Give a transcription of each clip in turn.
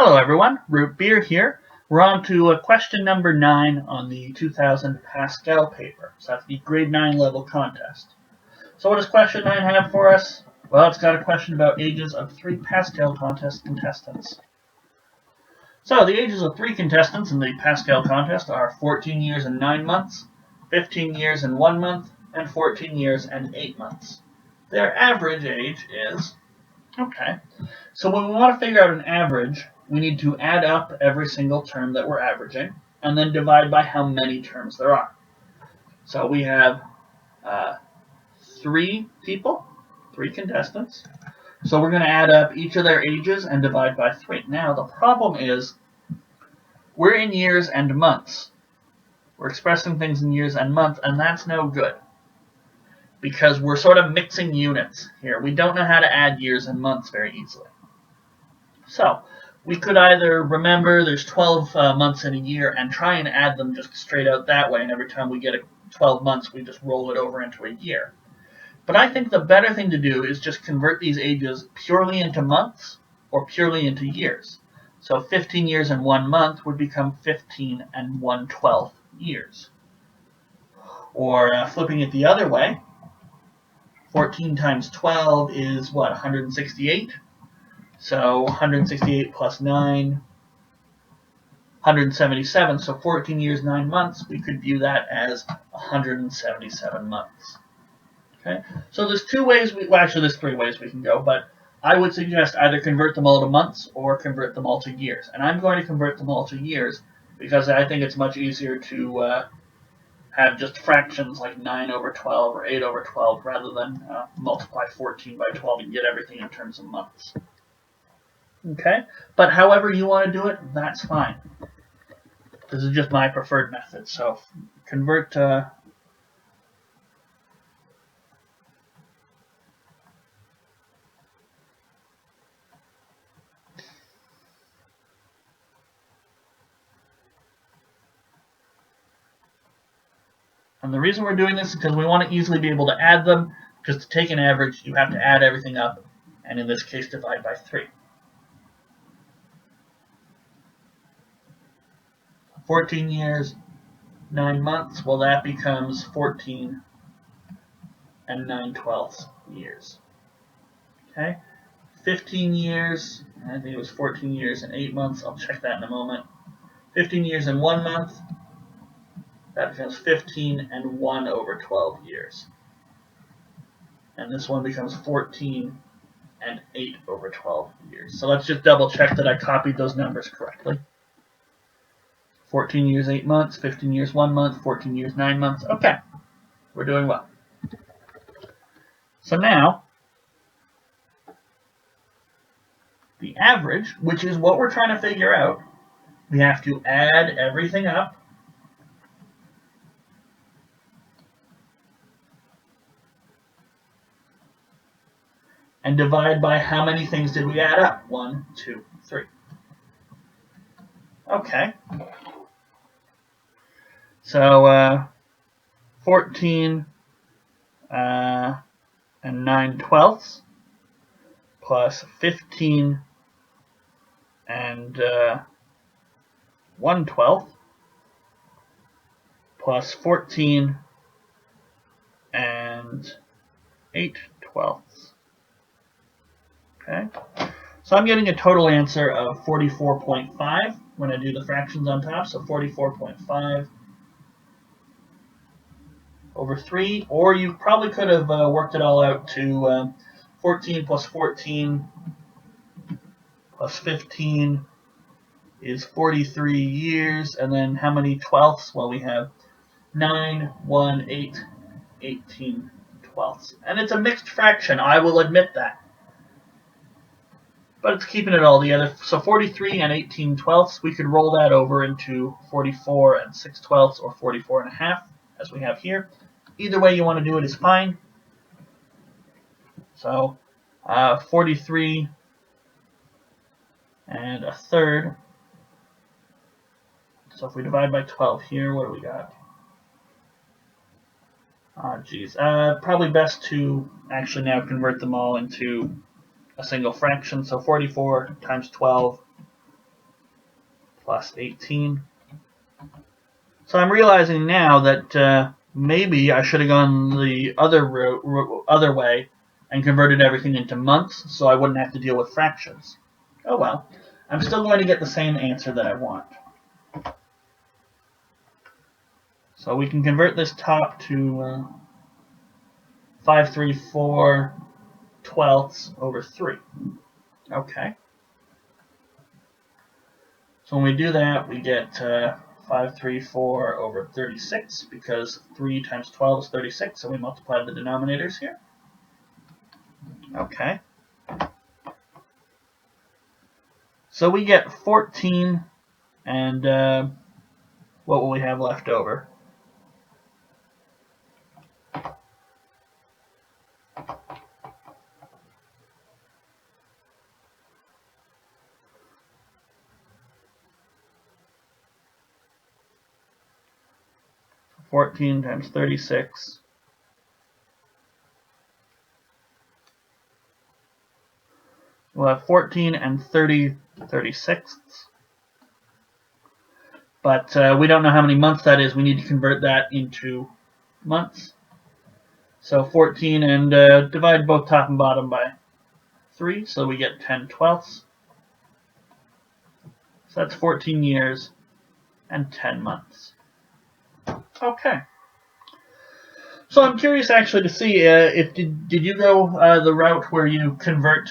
Hello everyone, Root Beer here. We're on to question number 9 on the 2000 Pascal paper. So that's the grade 9 level contest. So what does question 9 have for us? Well, it's got a question about ages of 3 Pascal contest contestants. So the ages of 3 contestants in the Pascal contest are 14 years and 9 months, 15 years and 1 month, and 14 years and 8 months. Their average age is... Okay, so when we want to figure out an average, we need to add up every single term that we're averaging, and then divide by how many terms there are. So we have 3 people, 3 contestants. So we're going to add up each of their ages and divide by 3. Now, the problem is we're in years and months. We're expressing things in years and months, and that's no good, because we're sort of mixing units here. We don't know how to add years and months very easily. So we could either remember there's 12 months in a year and try and add them just straight out that way, and every time we get 12 months, we just roll it over into a year. But I think the better thing to do is just convert these ages purely into months or purely into years. So 15 years and 1 month would become 15 and 1/12 years. Or flipping it the other way, 14 times 12 is what, 168? So 168 plus 9, 177. So 14 years, 9 months, we could view that as 177 months. Okay, so there's 2 ways, actually there's 3 ways we can go, but I would suggest either convert them all to months or convert them all to years. And I'm going to convert them all to years because I think it's much easier to have just fractions like 9 over 12 or 8 over 12 rather than multiply 14 by 12 and get everything in terms of months. Okay, but however you want to do it, that's fine. This is just my preferred method, so convert and the reason we're doing this is because we want to easily be able to add them, because to take an average, you have to add everything up, and in this case, divide by 3. 14 years, 9 months, well, that becomes 14 and 9/12 years. Okay, 15 years, I think it was 14 years and 8 months, I'll check that in a moment. 15 years and 1 month, that becomes 15 and 1 over 12 years. And this one becomes 14 and 8 over 12 years. So let's just double check that I copied those numbers correctly. 14 years, 8 months, 15 years, 1 month, 14 years, 9 months. Okay, we're doing well. So now, the average, which is what we're trying to figure out, we have to add everything up. And divide by how many things did we add up? 1, 2, 3. Okay. So 14 and 9/12 plus 15 and 1/12 plus 14 and 8/12. Okay, so I'm getting a total answer of 44.5 when I do the fractions on top, so 44.5 over 3, or you probably could have worked it all out to 14 plus 14 plus 15 is 43 years, and then how many twelfths? Well, we have 9, 1, 8, 18 twelfths. And it's a mixed fraction, I will admit that. But it's keeping it all together. So 43 and 18 twelfths, we could roll that over into 44 and 6 twelfths, or 44 and a half, as we have here. Either way you want to do it is fine. So 43 and a third. So if we divide by 12 here, what do we got? Probably best to actually now convert them all into a single fraction. So 44 times 12 plus 18. So I'm realizing now that maybe I should have gone the other way and converted everything into months so I wouldn't have to deal with fractions. Oh well. I'm still going to get the same answer that I want. So we can convert this top to 534 twelfths over 3. Okay. So when we do that, we get 534 over 36, because 3 times 12 is 36, so we multiply the denominators here. Okay. So we get 14, and what will we have left over? So 14 times 36. We'll have 14 and 36ths. But we don't know how many months that is. We need to convert that into months. So 14 and divide both top and bottom by 3, so we get 10 twelfths. So that's 14 years and 10 months. Okay. So I'm curious actually to see if did you go the route where you convert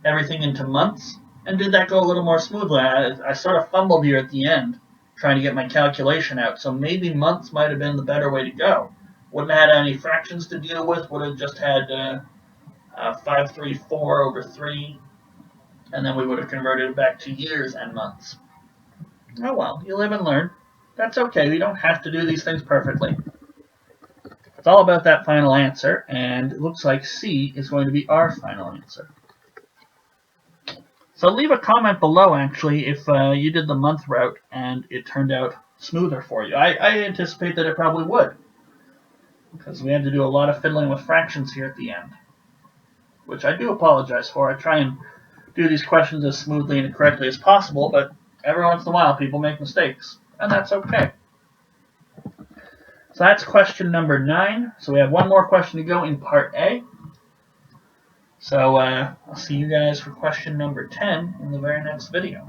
everything into months, and did that go a little more smoothly? I sort of fumbled here at the end trying to get my calculation out, so maybe months might have been the better way to go. Wouldn't have had any fractions to deal with, would have just had 534 over 3, and then we would have converted it back to years and months. Oh well, you live and learn. That's okay, we don't have to do these things perfectly. It's all about that final answer, and it looks like C is going to be our final answer. So leave a comment below, actually, if you did the month route and it turned out smoother for you. I anticipate that it probably would, because we had to do a lot of fiddling with fractions here at the end, which I do apologize for. I try and do these questions as smoothly and correctly as possible, but every once in a while people make mistakes, and that's okay. So that's question number 9. So we have one more question to go in part A. So I'll see you guys for question number 10 in the very next video.